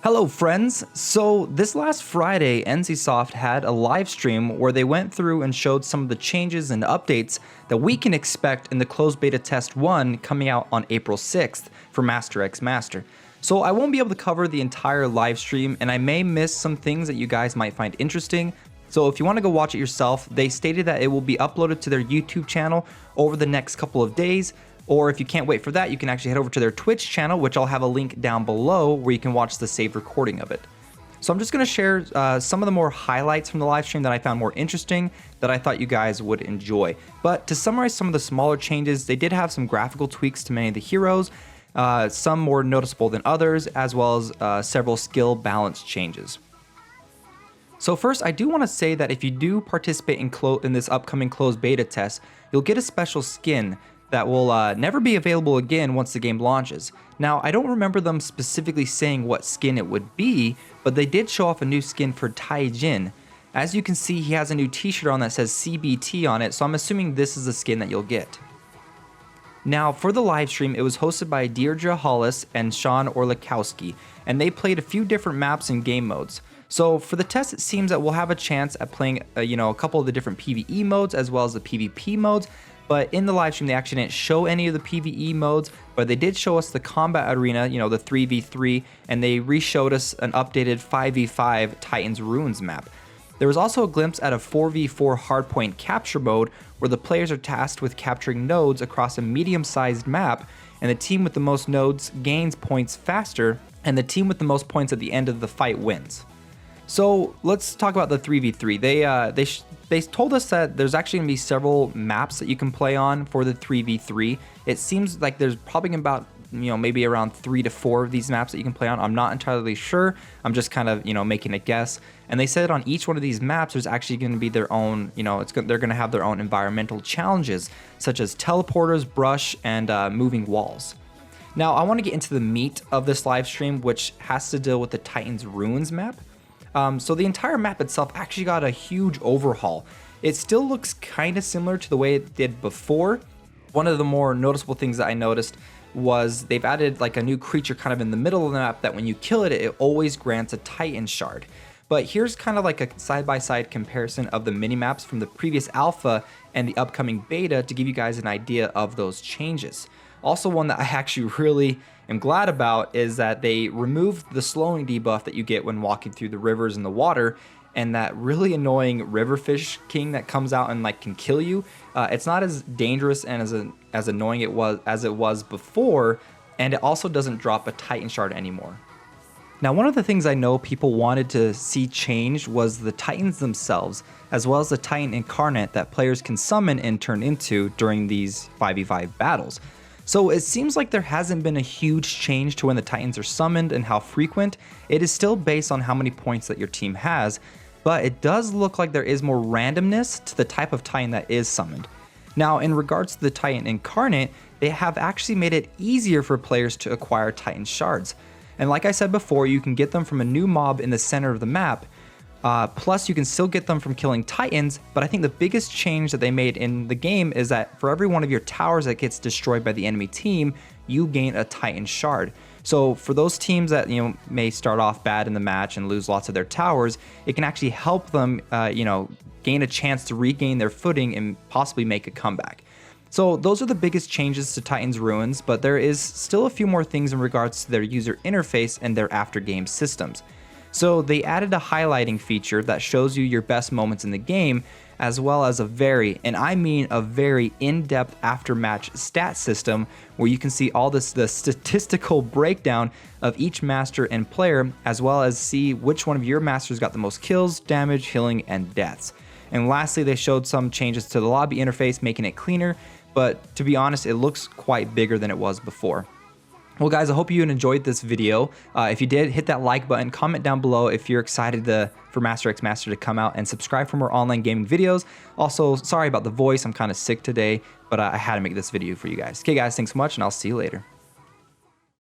Hello friends! So this last Friday, NCSoft had a live stream where they went through and showed some of the changes and updates that we can expect in the closed beta test 1 coming out on April 6th for Master X Master. So I won't be able to cover the entire live stream and I may miss some things that you guys might find interesting. So if you want to go watch it yourself, they stated that it will be uploaded to their YouTube channel over the next couple of days. Or if you can't wait for that, you can actually head over to their Twitch channel, which I'll have a link down below where you can watch the saved recording of it. So I'm just going to share some of the more highlights from the live stream that I found more interesting that I thought you guys would enjoy. But to summarize some of the smaller changes, they did have some graphical tweaks to many of the heroes, some more noticeable than others, as well as several skill balance changes. So first, I do want to say that if you do participate in this upcoming closed beta test, you'll get a special skin that will never be available again once the game launches. Now, I don't remember them specifically saying what skin it would be, but they did show off a new skin for Taijin. As you can see, he has a new t-shirt on that says CBT on it, so I'm assuming this is the skin that you'll get. Now, for the live stream, it was hosted by Deirdre Hollis and Sean Orlikowski, and they played a few different maps and game modes. So for the test, it seems that we'll have a chance at playing a couple of the different PvE modes as well as the PvP modes. But in the live stream, they actually didn't show any of the PvE modes, but they did show us the combat arena, the 3v3, and they re-showed us an updated 5v5 Titan's Ruins map. There was also a glimpse at a 4v4 hardpoint capture mode where the players are tasked with capturing nodes across a medium-sized map, and the team with the most nodes gains points faster, and the team with the most points at the end of the fight wins. So let's talk about the 3v3. They told us that there's actually going to be several maps that you can play on for the 3v3. It seems like there's probably about, maybe around 3 to 4 of these maps that you can play on. I'm not entirely sure. I'm just kind of, making a guess. And they said on each one of these maps, there's actually going to be their own, they're going to have their own environmental challenges, such as teleporters, brush, and moving walls. Now, I want to get into the meat of this live stream, which has to deal with the Titan's Ruins map. So the entire map itself actually got a huge overhaul. It still looks kind of similar to the way it did before. One of the more noticeable things that I noticed was they've added like a new creature kind of in the middle of the map that when you kill it, it always grants a Titan shard. But here's kind of like a side-by-side comparison of the mini-maps from the previous alpha and the upcoming beta to give you guys an idea of those changes. Also, one that I actually really am glad about is that they removed the slowing debuff that you get when walking through the rivers and the water, and that really annoying riverfish king that comes out and can kill you. It's not as dangerous and as annoying as it was before, and it also doesn't drop a Titan shard anymore. Now, one of the things I know people wanted to see changed was the Titans themselves, as well as the Titan incarnate that players can summon and turn into during these 5v5 battles. So it seems like there hasn't been a huge change to when the Titans are summoned and how frequent. It is still based on how many points that your team has, but it does look like there is more randomness to the type of Titan that is summoned. Now, in regards to the Titan incarnate, they have actually made it easier for players to acquire Titan shards. And like I said before, you can get them from a new mob in the center of the map. Plus, you can still get them from killing Titans, but I think the biggest change that they made in the game is that for every one of your towers that gets destroyed by the enemy team, you gain a Titan shard. So for those teams that may start off bad in the match and lose lots of their towers, it can actually help them gain a chance to regain their footing and possibly make a comeback. So those are the biggest changes to Titan's Ruins, but there is still a few more things in regards to their user interface and their after-game systems. So they added a highlighting feature that shows you your best moments in the game, as well as a very, and I mean a very in-depth after-match stat system where you can see all the statistical breakdown of each master and player, as well as see which one of your masters got the most kills, damage, healing, and deaths. And lastly, they showed some changes to the lobby interface, making it cleaner, but to be honest, it looks quite bigger than it was before. Well guys, I hope you enjoyed this video. If you did, hit that like button, comment down below if you're excited for Master X Master to come out, and subscribe for more online gaming videos. Also, sorry about the voice, I'm kind of sick today, but I had to make this video for you guys. Okay guys, thanks so much, and I'll see you later.